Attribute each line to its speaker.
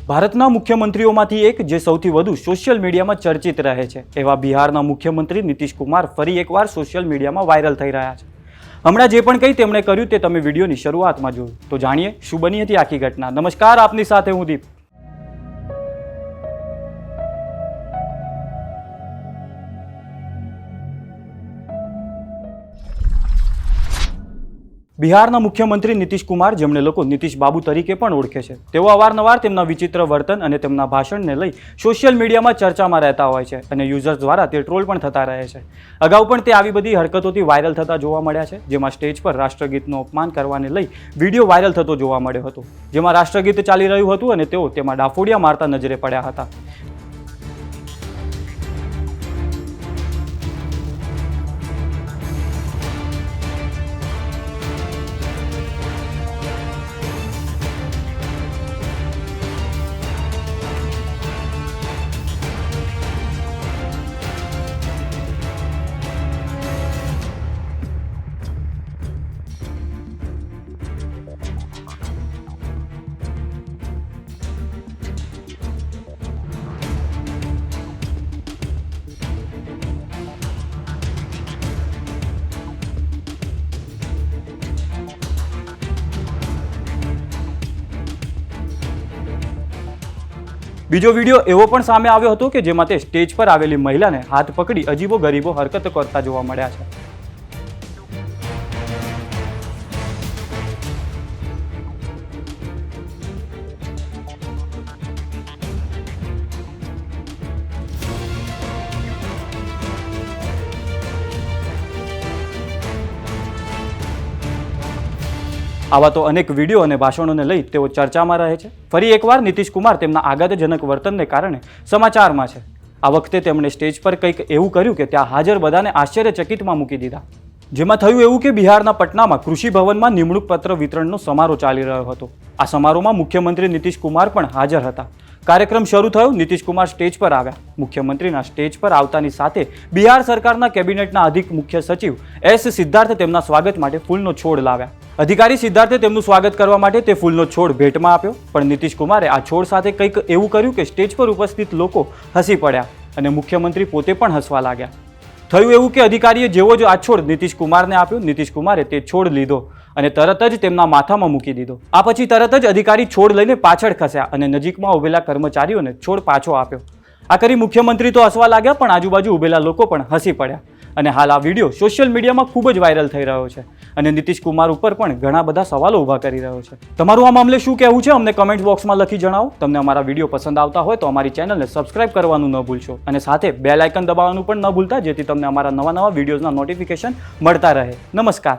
Speaker 1: ભારતના મુખ્યમંત્રીઓમાંથી એક જે સૌથી વધુ સોશિયલ મીડિયામાં ચર્ચિત રહે છે એવા બિહારના મુખ્યમંત્રી નીતિશ કુમાર ફરી એકવાર સોશિયલ મીડિયામાં વાયરલ થઈ રહ્યા છે। હમણાં જે પણ કંઈ તેમણે કર્યું તે તમે વિડીયોની શરૂઆતમાં જોયું, તો જાણીએ શું બની હતી આખી ઘટના। નમસ્કાર, આપની સાથે હું દીપ। બિહારના મુખ્યમંત્રી નીતિશ કુમાર, જેમણે લોકો નીતિશ બાબુ તરીકે પણ ઓળખે છે, તેઓ અવારનવાર તેમના વિચિત્ર વર્તન અને તેમના ભાષણને લઈ સોશિયલ મીડિયામાં ચર્ચામાં રહેતા હોય છે અને યુઝર્સ દ્વારા તે ટ્રોલ પણ થતા રહે છે। અગાઉ પણ તે આવી બધી હરકતોથી વાયરલ થતા જોવા મળ્યા છે, જેમાં સ્ટેજ પર રાષ્ટ્રગીતનું અપમાન કરવાને લઈ વિડીયો વાયરલ થતો જોવા મળ્યો હતો, જેમાં રાષ્ટ્રગીત ચાલી રહ્યું હતું અને તેઓ તેમાં ડાફોડિયા મારતા નજરે પડ્યા હતા। બીજો વિડીયો એવો પણ સામે આવ્યો હતો કે જેમાં તે સ્ટેજ પર આવેલી મહિલાને હાથ પકડી અજીબો ગરીબો હરકતો કરતા જોવા મળ્યા છે। આવા તો અનેક વિડીયો અને ભાષણોને લઈ તેઓ ચર્ચામાં રહે છે। ફરી એકવાર નીતિશ કુમાર તેમના આઘાતજનક વર્તનને કારણે સમાચારમાં છે। આ વખતે તેમણે સ્ટેજ પર કંઈક એવું કર્યું કે ત્યાં હાજર બધાને આશ્ચર્યચકિતમાં મૂકી દીધા। જેમાં થયું એવું કે બિહારના પટનામાં કૃષિ ભવનમાં નિમણૂક પત્ર વિતરણનો સમારોહ ચાલી રહ્યો હતો। આ સમારોહમાં મુખ્યમંત્રી નીતિશ કુમાર પણ હાજર હતા। કાર્યક્રમ શરૂ થયો, નીતિશ કુમાર સ્ટેજ પર આવ્યા। મુખ્યમંત્રીના સ્ટેજ પર આવતાની સાથે બિહાર સરકારના કેબિનેટના અધિક મુખ્ય સચિવ એસ સિદ્ધાર્થ તેમના સ્વાગત માટે ફૂલનો છોડ લાવ્યા। અધિકારી સિદ્ધાર્થે તેમનું સ્વાગત કરવા માટે તે ફૂલનો છોડ ભેટમાં આપ્યો, પણ નીતિશ કુમારે આ છોડ સાથે કંઈક એવું કર્યું કે સ્ટેજ પર ઉપસ્થિત લોકો હસી પડ્યા અને મુખ્યમંત્રી પોતે પણ હસવા લાગ્યા। થયું એવું કે અધિકારીએ જેવો જ આ છોડ નીતિશ કુમારને આપ્યો, નીતિશ કુમારે તે છોડ લીધો અને તરત જ તેમના માથામાં મૂકી દીધો। આ પછી તરત જ અધિકારી છોડ લઈને પાછળ ખસ્યા અને નજીકમાં ઉભેલા કર્મચારીઓને છોડ પાછો આપ્યો। આ કરી મુખ્યમંત્રી તો હસવા લાગ્યા, પણ આજુબાજુ ઉભેલા લોકો પણ હસી પડ્યા અને હાલ આ વિડીયો સોશિયલ મીડિયામાં ખૂબ જ વાયરલ થઈ રહ્યો છે અને નીતિશ કુમાર ઉપર પણ ઘણા બધા સવાલો ઊભા કરી રહ્યો છે। તમારું આ મામલે શું કહેવું છે અમને કમેન્ટ બોક્સમાં લખી જણાવો। તમને અમારા વિડીયો પસંદ આવતા હોય તો અમારી ચેનલને સબસ્ક્રાઇબ કરવાનું ન ભૂલશો અને સાથે બેલ આઇકન દબાવવાનું પણ ન ભૂલતા, જેથી તમને અમારા નવા વિડીયોઝના નોટિફિકેશન મળતા રહે। નમસ્કાર।